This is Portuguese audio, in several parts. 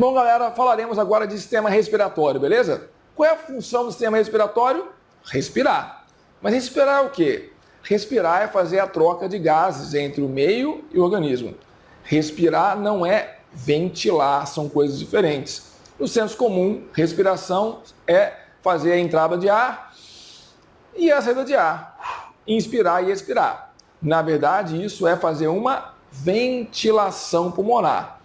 Bom, galera, falaremos agora de sistema respiratório, beleza? Qual é a função do sistema respiratório? Respirar. Mas respirar é o quê? Respirar é fazer a troca de gases entre o meio e o organismo. Respirar não é ventilar, são coisas diferentes. No senso comum, respiração é fazer a entrada de ar e a saída de ar. Inspirar e expirar. Na verdade, isso é fazer uma ventilação pulmonar.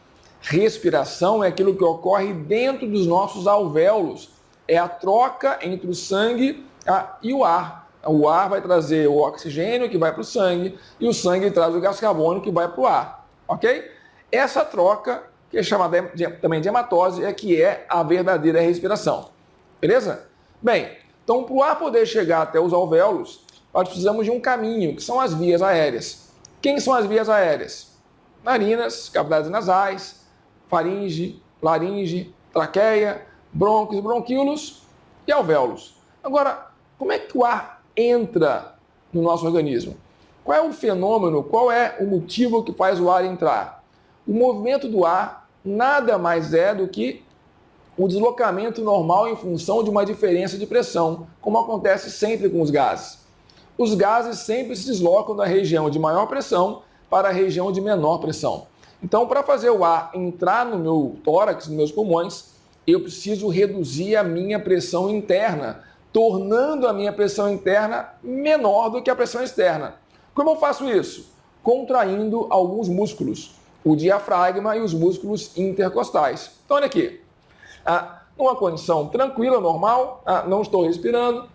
Respiração é aquilo que ocorre dentro dos nossos alvéolos. É a troca entre o sangue e o ar. O ar vai trazer o oxigênio que vai para o sangue e o sangue traz o gás carbônico que vai para o ar. Ok? Essa troca, que é chamada também de hematose, é que é a verdadeira respiração. Beleza? Bem, então para o ar poder chegar até os alvéolos, nós precisamos de um caminho, que são as vias aéreas. Quem são as vias aéreas? Narinas, cavidades nasais, faringe, laringe, traqueia, brônquios, bronquíolos e alvéolos. Agora, como é que o ar entra no nosso organismo? Qual é o fenômeno, qual é o motivo que faz o ar entrar? O movimento do ar nada mais é do que o deslocamento normal em função de uma diferença de pressão, como acontece sempre com os gases. Os gases sempre se deslocam da região de maior pressão para a região de menor pressão. Então, para fazer o ar entrar no meu tórax, nos meus pulmões, eu preciso reduzir a minha pressão interna, tornando a minha pressão interna menor do que a pressão externa. Como eu faço isso? Contraindo alguns músculos, o diafragma e os músculos intercostais. Então, olha aqui. Numa condição tranquila, normal, não estou respirando,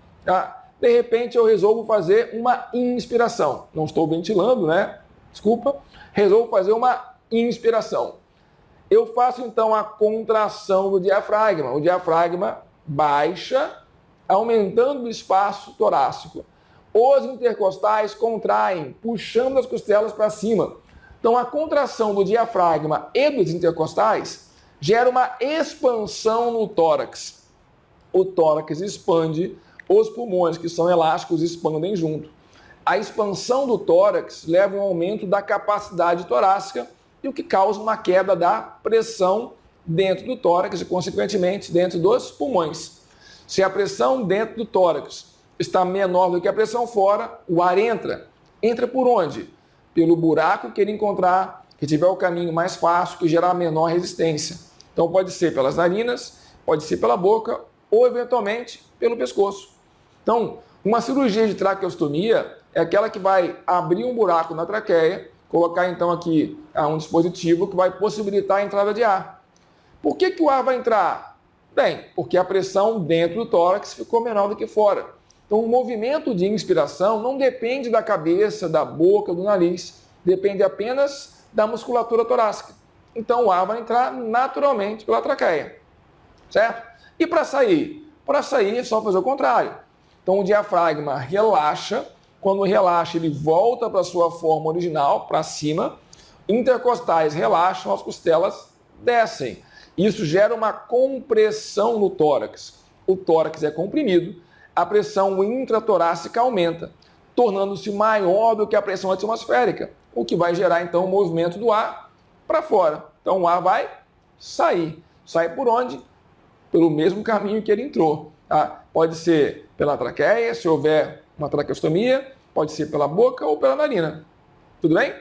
de repente eu resolvo fazer uma inspiração. Não estou ventilando, né? Desculpa. Resolvo fazer uma inspiração. Eu faço então a contração do diafragma. O diafragma baixa, aumentando o espaço torácico. Os intercostais contraem, puxando as costelas para cima. Então a contração do diafragma e dos intercostais gera uma expansão no tórax. O tórax expande, os pulmões, que são elásticos, expandem junto. A expansão do tórax leva a um aumento da capacidade torácica e o que causa uma queda da pressão dentro do tórax e, consequentemente, dentro dos pulmões. Se a pressão dentro do tórax está menor do que a pressão fora, o ar entra. Entra por onde? Pelo buraco que ele encontrar, que tiver o caminho mais fácil, que gerar menor resistência. Então pode ser pelas narinas, pode ser pela boca ou, eventualmente, pelo pescoço. Então, uma cirurgia de traqueostomia é aquela que vai abrir um buraco na traqueia, colocar então aqui um dispositivo que vai possibilitar a entrada de ar. Por que o ar vai entrar? Bem, porque a pressão dentro do tórax ficou menor do que fora. Então, o movimento de inspiração não depende da cabeça, da boca, do nariz, depende apenas da musculatura torácica. Então, o ar vai entrar naturalmente pela traqueia, certo? E para sair? Para sair é só fazer o contrário. Então, o diafragma relaxa. Quando relaxa, ele volta para a sua forma original, para cima. Intercostais relaxam, as costelas descem. Isso gera uma compressão no tórax. O tórax é comprimido, a pressão intratorácica aumenta, tornando-se maior do que a pressão atmosférica, o que vai gerar, então, o movimento do ar para fora. Então, o ar vai sair. Sai por onde? Pelo mesmo caminho que ele entrou. Tá? Pode ser pela traqueia, se houver uma traqueostomia, pode ser pela boca ou pela narina. Tudo bem?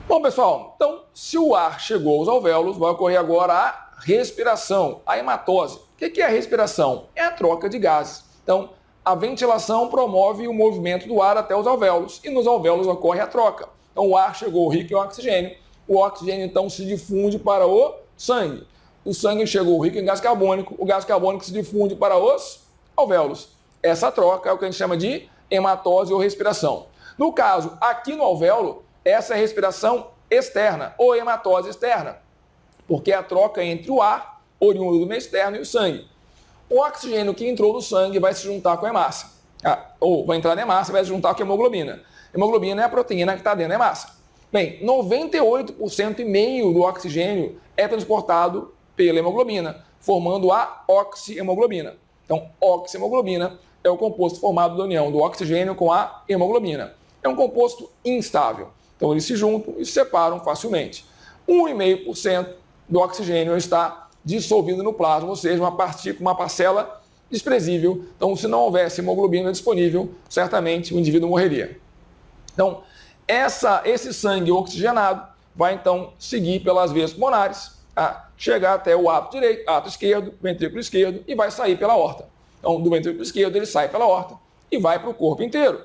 Bom, pessoal, então, se o ar chegou aos alvéolos, vai ocorrer agora a respiração, a hematose. O que é a respiração? É a troca de gases. Então, a ventilação promove o movimento do ar até os alvéolos, e nos alvéolos ocorre a troca. Então, o ar chegou rico em oxigênio, o oxigênio, então, se difunde para o sangue. O sangue chegou rico em gás carbônico, o gás carbônico se difunde para os alvéolos. Essa troca é o que a gente chama de hematose ou respiração. No caso, aqui no alvéolo, essa é a respiração externa ou hematose externa, porque é a troca entre o ar, oriundo do meio externo, e o sangue. O oxigênio que entrou no sangue vai se juntar com a hemácia, ou vai entrar na hemácia e vai se juntar com a hemoglobina. A hemoglobina é a proteína que está dentro da hemácia. Bem, 98% e meio do oxigênio é transportado pela hemoglobina, formando a oxihemoglobina. Então, oxihemoglobina é o composto formado da união do oxigênio com a hemoglobina. É um composto instável. Então, eles se juntam e se separam facilmente. 1,5% do oxigênio está dissolvido no plasma, ou seja, uma parcela desprezível. Então, se não houvesse hemoglobina disponível, certamente o indivíduo morreria. Então, esse sangue oxigenado vai então seguir pelas veias pulmonares, chegar até o ato esquerdo, ventrículo esquerdo e vai sair pela aorta. Então, do ventrículo esquerdo ele sai pela aorta e vai para o corpo inteiro.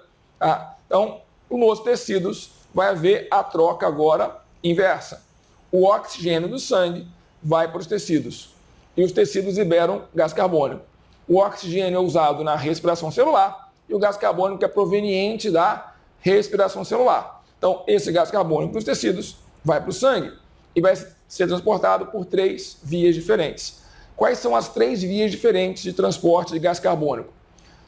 Então, nos tecidos vai haver a troca agora inversa. O oxigênio do sangue vai para os tecidos e os tecidos liberam gás carbônico. O oxigênio é usado na respiração celular e o gás carbônico é proveniente da respiração celular. Então, esse gás carbônico dos tecidos vai para o sangue e vai ser transportado por 3 vias diferentes. Quais são as 3 vias diferentes de transporte de gás carbônico?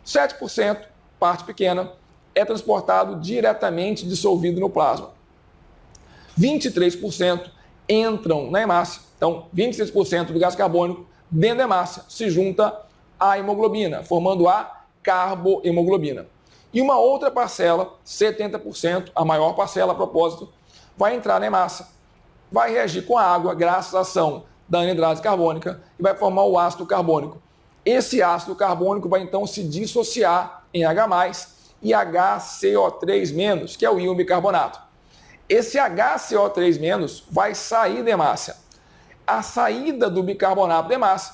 7%, parte pequena, é transportado diretamente dissolvido no plasma. 23% entram na hemácia. Então, 26% do gás carbônico dentro da hemácia se junta à hemoglobina, formando a carbohemoglobina. E uma outra parcela, 70%, a maior parcela a propósito, vai entrar na hemácia, vai reagir com a água graças à ação da anidrase carbônica e vai formar o ácido carbônico. Esse ácido carbônico vai então se dissociar em H+, e HCO3-, que é o íon bicarbonato. Esse HCO3- vai sair da hemácia. A saída do bicarbonato da hemácia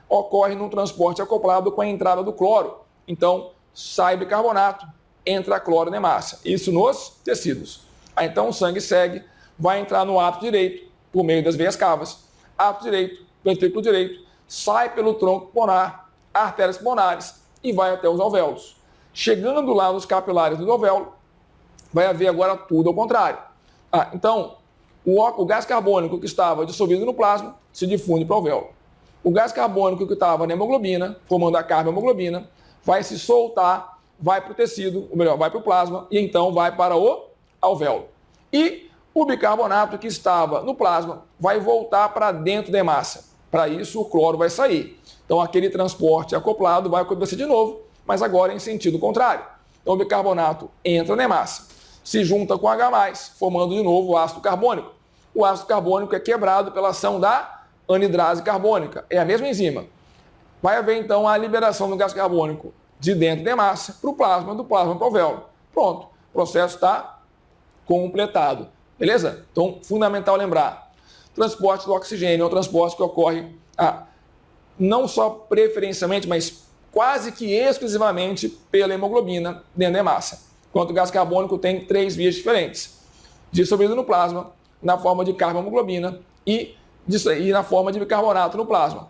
ocorre num transporte acoplado com a entrada do cloro. Então, sai bicarbonato, entra cloro na hemácia. Isso nos tecidos. Então, o sangue segue, vai entrar no ato direito, por meio das veias cavas. Ato direito, ventrículo direito, sai pelo tronco pulmonar, artérias pulmonares e vai até os alvéolos. Chegando lá nos capilares do alvéolo, vai haver agora tudo ao contrário. Então, o gás carbônico que estava dissolvido no plasma se difunde para o alvéolo. O gás carbônico que estava na hemoglobina, formando a carbohemoglobina, vai se soltar, vai para o tecido, ou melhor, vai para o plasma e então vai para o alvéolo. E o bicarbonato que estava no plasma vai voltar para dentro da hemácia. Para isso, o cloro vai sair. Então, aquele transporte acoplado vai acontecer de novo, mas agora em sentido contrário. Então, o bicarbonato entra na hemácia, se junta com H+, formando de novo o ácido carbônico. O ácido carbônico é quebrado pela ação da anidrase carbônica, é a mesma enzima. Vai haver, então, a liberação do gás carbônico de dentro da hemácia para o plasma, do plasma para o alvéolo. Pronto, o processo está completado. Beleza? Então, fundamental lembrar, transporte do oxigênio é um transporte que ocorre não só preferencialmente, mas quase que exclusivamente pela hemoglobina dentro da hemácia. Enquanto o gás carbônico tem 3 vias diferentes. Dissolvido no plasma, na forma de carbohemoglobina e na forma de bicarbonato no plasma.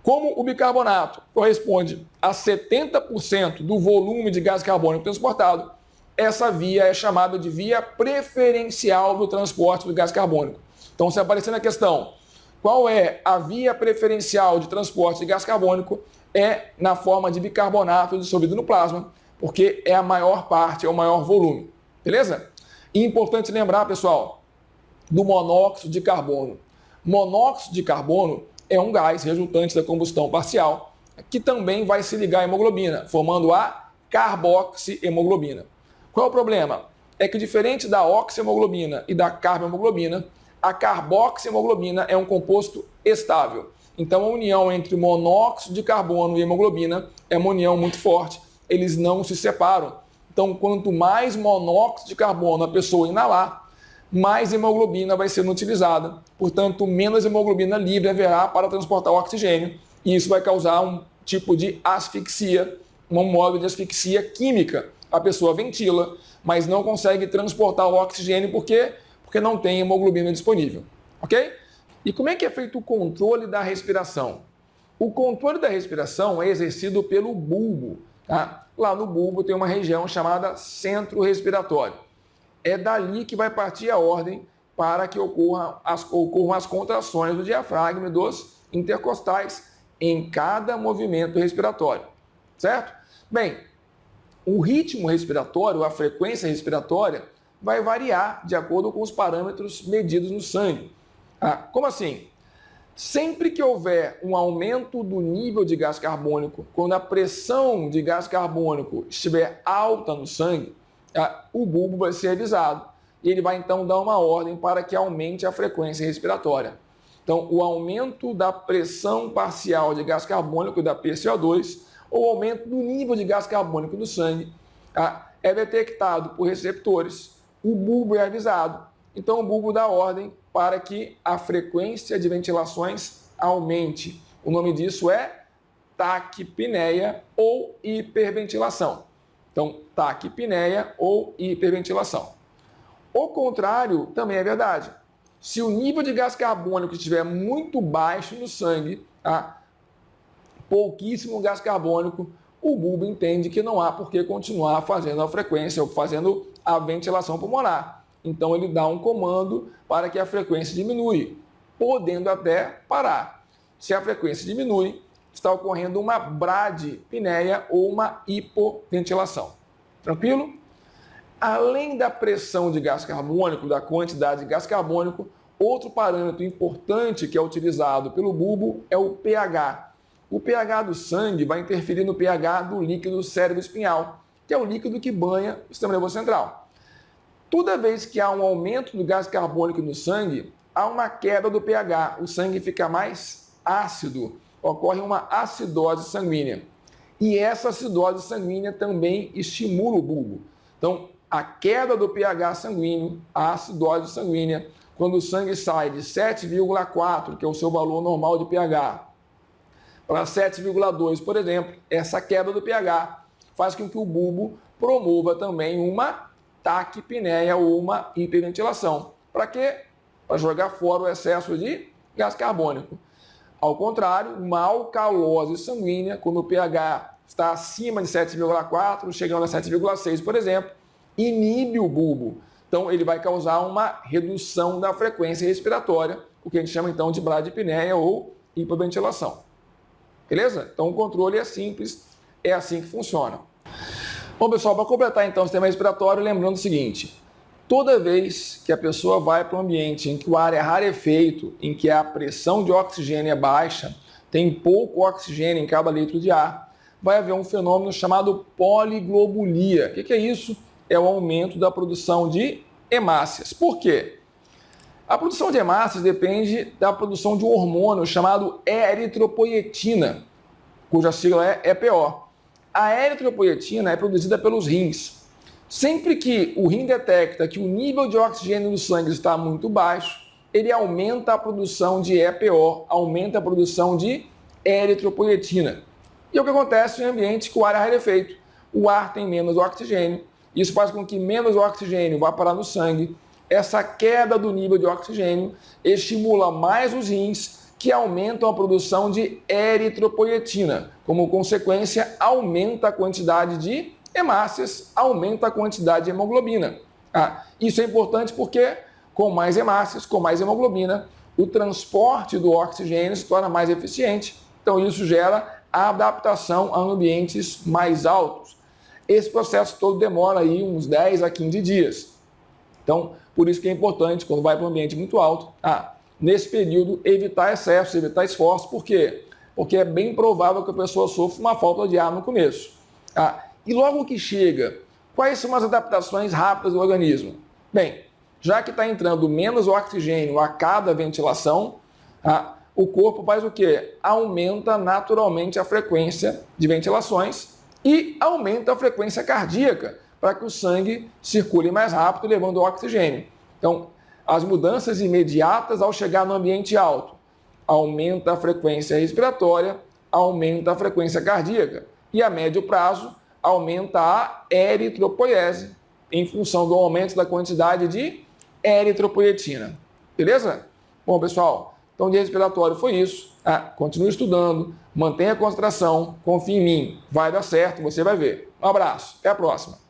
Como o bicarbonato corresponde a 70% do volume de gás carbônico transportado, essa via é chamada de via preferencial do transporte do gás carbônico. Então, se aparecer na questão, qual é a via preferencial de transporte de gás carbônico, é na forma de bicarbonato dissolvido no plasma, porque é a maior parte, é o maior volume. Beleza? E importante lembrar, pessoal, do monóxido de carbono. Monóxido de carbono é um gás resultante da combustão parcial, que também vai se ligar à hemoglobina, formando a carboxihemoglobina. Qual é o problema? É que diferente da oxihemoglobina e da carbohemoglobina, a carboxihemoglobina é um composto estável. Então, a união entre monóxido de carbono e hemoglobina é uma união muito forte. Eles não se separam. Então, quanto mais monóxido de carbono a pessoa inalar, mais hemoglobina vai ser utilizada. Portanto, menos hemoglobina livre haverá para transportar o oxigênio. E isso vai causar um tipo de asfixia, um modo de asfixia química. A pessoa ventila, mas não consegue transportar o oxigênio porque não tem hemoglobina disponível. Ok? E como é que é feito o controle da respiração? O controle da respiração é exercido pelo bulbo. Tá? Lá no bulbo tem uma região chamada centro respiratório. É dali que vai partir a ordem para que ocorram as contrações do diafragma e dos intercostais em cada movimento respiratório. Certo? Bem, o ritmo respiratório, a frequência respiratória, vai variar de acordo com os parâmetros medidos no sangue. Como assim? Sempre que houver um aumento do nível de gás carbônico, quando a pressão de gás carbônico estiver alta no sangue, o bulbo vai ser avisado. E ele vai então dar uma ordem para que aumente a frequência respiratória. Então, o aumento da pressão parcial de gás carbônico da PCO2 ou o aumento do nível de gás carbônico no sangue é detectado por receptores, o bulbo é avisado. Então, o bulbo dá ordem para que a frequência de ventilações aumente. O nome disso é taquipneia ou hiperventilação. Então, taquipneia ou hiperventilação. O contrário também é verdade. Se o nível de gás carbônico estiver muito baixo no sangue, pouquíssimo gás carbônico, o bulbo entende que não há por que continuar fazendo a frequência ou fazendo a ventilação pulmonar. Então, ele dá um comando para que a frequência diminui, podendo até parar. Se a frequência diminui, está ocorrendo uma bradipneia ou uma hipoventilação. Tranquilo? Além da pressão de gás carbônico, da quantidade de gás carbônico, outro parâmetro importante que é utilizado pelo bulbo é o pH. O pH do sangue vai interferir no pH do líquido cérebro-espinhal, que é o líquido que banha o sistema nervoso central. Toda vez que há um aumento do gás carbônico no sangue, há uma queda do pH, o sangue fica mais ácido, ocorre uma acidose sanguínea. E essa acidose sanguínea também estimula o bulbo. Então, a queda do pH sanguíneo, a acidose sanguínea, quando o sangue sai de 7,4, que é o seu valor normal de pH, para 7,2, por exemplo, essa queda do pH faz com que o bulbo promova também uma taquipneia ou uma hiperventilação. Para quê? Para jogar fora o excesso de gás carbônico. Ao contrário, uma alcalose sanguínea, quando o pH está acima de 7,4, chegando a 7,6, por exemplo, inibe o bulbo. Então, ele vai causar uma redução da frequência respiratória, o que a gente chama então de bradipneia ou hipoventilação. Beleza? Então, o controle é simples, é assim que funciona. Bom, pessoal, para completar então o sistema respiratório, lembrando o seguinte: toda vez que a pessoa vai para um ambiente em que o ar é rarefeito, em que a pressão de oxigênio é baixa, tem pouco oxigênio em cada litro de ar, vai haver um fenômeno chamado poliglobulia. O que é isso? É o aumento da produção de hemácias. Por quê? A produção de hemácias depende da produção de um hormônio chamado eritropoietina, cuja sigla é EPO. A eritropoietina é produzida pelos rins. Sempre que o rim detecta que o nível de oxigênio no sangue está muito baixo, ele aumenta a produção de EPO, aumenta a produção de eritropoietina. E é o que acontece em ambientes que o ar é rarefeito. O ar tem menos oxigênio, isso faz com que menos oxigênio vá parar no sangue. Essa queda do nível de oxigênio estimula mais os rins, que aumentam a produção de eritropoietina. Como consequência, aumenta a quantidade de hemácias, aumenta a quantidade de hemoglobina. Isso é importante porque, com mais hemácias, com mais hemoglobina, o transporte do oxigênio se torna mais eficiente. Então, isso gera a adaptação a ambientes mais altos. Esse processo todo demora aí uns 10 a 15 dias. Então, por isso que é importante, quando vai para um ambiente muito alto, nesse período, evitar excesso, evitar esforço. Por quê? Porque é bem provável que a pessoa sofra uma falta de ar no começo. E logo que chega, quais são as adaptações rápidas do organismo? Bem, já que está entrando menos oxigênio a cada ventilação, o corpo faz o quê? Aumenta naturalmente a frequência de ventilações e aumenta a frequência cardíaca para que o sangue circule mais rápido, levando oxigênio. Então, as mudanças imediatas ao chegar no ambiente alto aumenta a frequência respiratória, aumenta a frequência cardíaca e a médio prazo aumenta a eritropoiese em função do aumento da quantidade de eritropoietina. Beleza? Bom, pessoal, então de respiratório foi isso. Continue estudando, mantenha a concentração, confie em mim, vai dar certo, você vai ver. Um abraço, até a próxima.